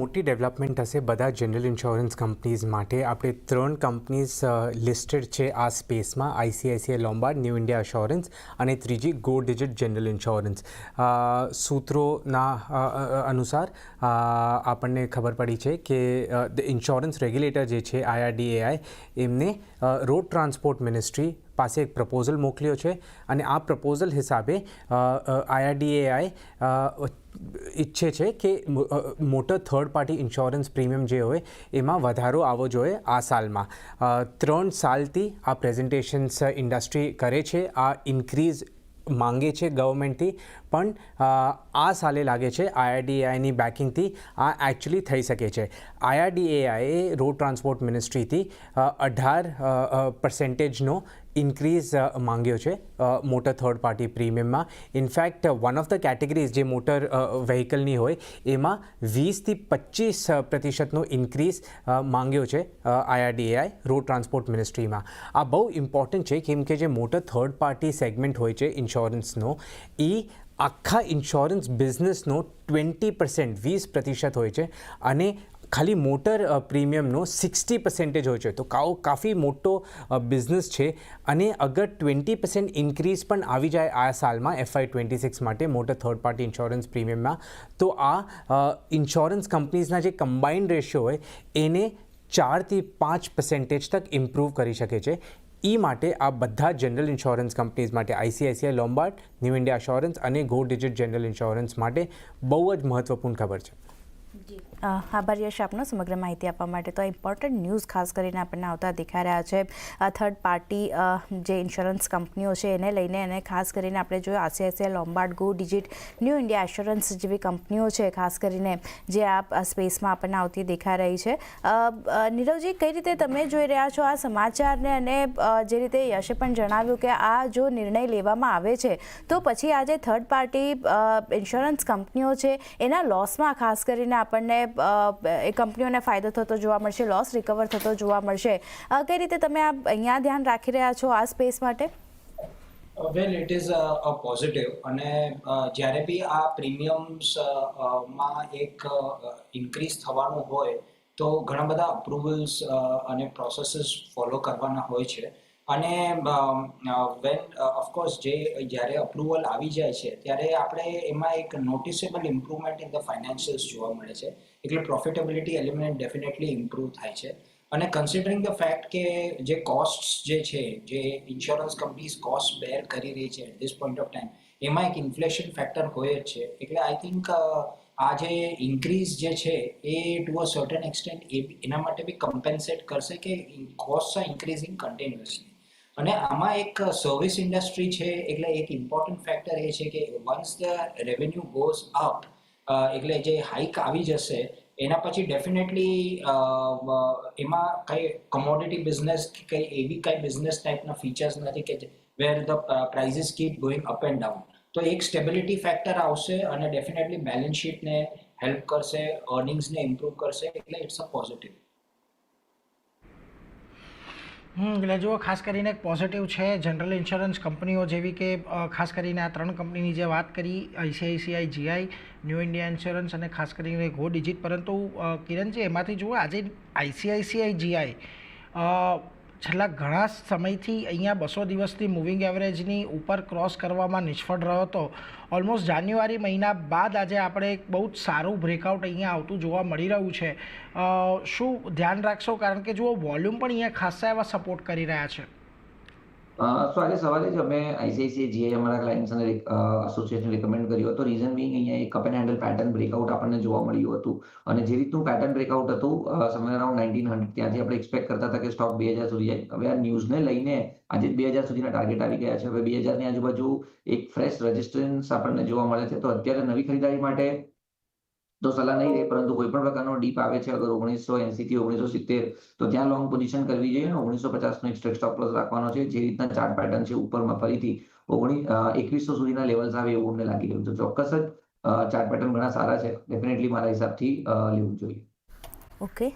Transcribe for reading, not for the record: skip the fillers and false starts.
મોટી ડેવલપમેન્ટ હશે બધા જનરલ ઇન્સ્યોરન્સ કંપનીઝ માટે. આપણે 3 કંપનીઝ લિસ્ટેડ છે આ સ્પેસમાં: ICICI Lombard, new India assurance અને ત્રીજી ગો ડિજિટ જનરલ ઇન્સ્યોરન્સ. સૂત્રોના અનુસાર આપણને ખબર પડી છે કે ઇન્સ્યોરન્સ રેગ્યુલેટર જે છે IRDAI એમને રોડ ટ્રાન્સપોર્ટ મિનિસ્ટ્રી પાસે એક પ્રપોઝલ મોકલ્યો છે અને આ પ્રપોઝલ હિસાબે IRDAI ઈચ્છે છે કે મોટો થર્ડ પાર્ટી ઇન્સ્યોરન્સ પ્રીમિયમ જે હોય એમાં વધારો આવવો જોઈએ આ સાલમાં. 3 સાલથી આ પ્રેઝન્ટેશન્સ ઇન્ડસ્ટ્રી કરે છે, આ ઇન્ક્રીઝ માંગે છે ગવર્મેન્ટથી, પણ આ સાલે લાગે છે IRDAIની બેકિંગથી આ એકચ્યુઅલી થઈ શકે છે. IRDAIએ રોડ ટ્રાન્સપોર્ટ મિનિસ્ટ્રીથી 18% ઇન્ક્રીઝ માંગ્યો છે મોટર થર્ડ પાર્ટી પ્રીમિયમમાં. In fact one of the categories જે મોટર વ્હીકલની હોય એમાં 20થી 25% ઇન્ક્રીઝ માંગ્યો છે IRDAI રોડ ટ્રાન્સપોર્ટ મિનિસ્ટ્રીમાં. આ બહુ ઇમ્પોર્ટન્ટ છે કેમ કે જે મોટર થર્ડ પાર્ટી સેગમેન્ટ હોય છે ઇન્સ્યોરન્સનો એ આખા ઇન્સ્યોરન્સ બિઝનેસનો 20% હોય છે અને ખાલી મોટર પ્રીમિયમનો 60% હોય છે. તો કાફી મોટો બિઝનેસ છે અને અગર 20% ઇન્ક્રીઝ પણ આવી જાય આ સાલમાં FY26 માટે મોટર થર્ડ પાર્ટી ઇન્સ્યોરન્સ પ્રીમિયમમાં, તો આ ઇન્સ્યોરન્સ કંપનીઝના જે કમ્બાઇન્ડ રેશિયો હોય એને 4થી 5% તક ઇમ્પ્રૂવ કરી શકે છે. એ માટે આ બધા જનરલ ઇન્સ્યોરન્સ કંપનીઝ માટે ICICI Lombard, new India assurance અને ગો ડિજિટ જનરલ ઇન્સ્યોરન્સ માટે બહુ જ મહત્વપૂર્ણ ખબર છે. આભાર યશ આપનો સમગ્ર માહિતી આપવા માટે. તો ઇમ્પોર્ટન્ટ ન્યૂઝ ખાસ કરીને આપણને આવતા દેખાઈ રહ્યા છે. થર્ડ પાર્ટી જે ઇન્સ્યોરન્સ કંપનીઓ છે એને લઈને, અને ખાસ કરીને આપણે જોયું ICICI Lombard, go digit, new India assurance જેવી કંપનીઓ છે ખાસ કરીને જે આ સ્પેસમાં આપણને આવતી દેખાઈ રહી છે. નીરવજી, કઈ રીતે તમે જોઈ રહ્યા છો આ સમાચારને, અને જે રીતે યશે પણ જણાવ્યું કે આ જો નિર્ણય લેવામાં આવે છે તો પછી આ જે થર્ડ પાર્ટી ઇન્સ્યોરન્સ કંપનીઓ છે એના લોસમાં ખાસ કરીને આપણને એ કંપનીઓને ફાયદો થતો જોવા મળશે, લોસ રિકવર થતો જોવા મળશે. કઈ રીતે તમે આ અહીંયા ધ્યાન રાખી રહ્યા છો આ સ્પેસ માટે? વેલ, ઇટ ઇઝ અ પોઝિટિવ. અને જ્યારે બી આ પ્રીમિયમ્સ માં એક ઇન્ક્રીઝ થવાનું હોય તો ઘણા બધા અપ્રુવલ્સ અને પ્રોસેસીસ ફોલો કરવાના હોય છે. અને વેન ઓફકોર્સ જ્યારે અપ્રુવલ આવી જાય છે ત્યારે આપણે એમાં એક નોટિસેબલ ઇમ્પ્રુવમેન્ટ ઇન ધ ફાઇનાન્શિયલ્સ જોવા મળે છે. એટલે પ્રોફિટેબિલિટી એલિમેન્ટ ડેફિનેટલી ઇમ્પ્રૂવ થાય છે. અને કન્સિડરિંગ ધ ફેક્ટ કે જે કોસ્ટ જે છે, જે ઇન્સ્યોરન્સ કંપનીઝ કોસ્ટ બેર કરી રહી છે at this point of time, એમાં એક ઇન્ફ્લેશન ફેક્ટર હોય જ છે. એટલે આઈ થિંક આ જે ઇન્ક્રીઝ જે છે એ ટુ અ સર્ટન એક્સટેન્ટ એના માટે બી કમ્પેન્સેટ કરશે કે કોસ્ટ આર ઇન્ક્રીઝિંગ કન્ટિન્યુઅસલી. અને આમાં એક સર્વિસ ઇન્ડસ્ટ્રી છે એટલે એક ઇમ્પોર્ટન્ટ ફેક્ટર એ છે કે once the revenue goes up, એટલે જે હાઇક આવી જશે એના પછી ડેફિનેટલી એમાં કંઈ કોમોડિટી બિઝનેસ કે કંઈ એવી કંઈ બિઝનેસ ટાઈપના ફીચર્સ નથી કે where the prices keep going up and down. તો એક સ્ટેબિલિટી ફેક્ટર આવશે અને ડેફિનેટલી બેલેન્સ શીટને હેલ્પ કરશે, અર્નિંગ્સને ઇમ્પ્રૂવ કરશે. એટલે ઇટ્સ અ પોઝિટિવ. એટલે જુઓ, ખાસ કરીને એક પોઝિટિવ છે જનરલ ઇન્સ્યોરન્સ કંપનીઓ જેવી કે ખાસ કરીને આ 3 કંપનીની જે વાત કરી, ICICI GI, new India insurance અને ખાસ કરીને ગો ડિજિટ. પરંતુ કિરણજી, એમાંથી જુઓ આજે આઈસીઆઈસીઆઈ જીઆઈ છેલ્લા ઘણા સમયથી અહીંયા 200 દિવસથી મૂવિંગ એવરેજની ઉપર ક્રોસ કરવામાં નિષ્ફળ રહ્યો હતો. ઓલમોસ્ટ જાન્યુઆરી મહિના બાદ આજે આપણે એક બહુ જ સારું બ્રેકઆઉટ અહીંયા આવતું જોવા મળી રહ્યું છે. શું ધ્યાન રાખશો? કારણ કે જુઓ, વોલ્યુમ પણ અહીંયા ખાસા એવા સપોર્ટ કરી રહ્યા છે. સો આજે સવારે જ અમે આઈસીઆઈસીઆઈ જીઆઈ અમારા ક્લાયન્ટ્સને એસોસિએશન રિકમેન્ડ કર્યું હતું. રીઝન બિંગ અહીંયા એક cup and handle pattern breakout આપણને જોવા મળ્યું હતું. અને જે રીતનું પેટર્ન બ્રેકઆઉટ હતું સમય અરાઉન્ડ 1900 ત્યાંથી આપણે એક્સપેક્ટ કરતા હતા કે સ્ટોક 2000 સુધી જાય. હવે આ ન્યૂઝને લઈને આજે 2000 સુધીના ટાર્ગેટ આવી ગયા છે. હવે 2000ની આજુબાજુ એક ફ્રેશ રેઝિસ્ટન્સ આપણને જોવા મળે છે. તો અત્યારે નવી ખરીદારી માટે તો સલાહ નહીં રહે, પરંતુ કોઈ પણ પ્રકારનો ડીપ આવે છે અગર 1980 થી 1970 તો ત્યાં લોંગ પોઝિશન કરવી જોઈએ. 1950 નો એક સ્ટ્રેટ સ્ટોપ લોસ રાખવાનો છે. જે રીતના ચાર્ટ પેટર્ન છે ઉપરમાં ફરીથી 2100 સુધીના લેવલ્સ આવે એવું અમને લાગી રહ્યું છે. ચોક્કસ જ ચાર્ટ પેટર્ન ઘણા સારા છે. ડેફિનેટલી મારા હિસાબથી લેવું જોઈએ. ઓકે,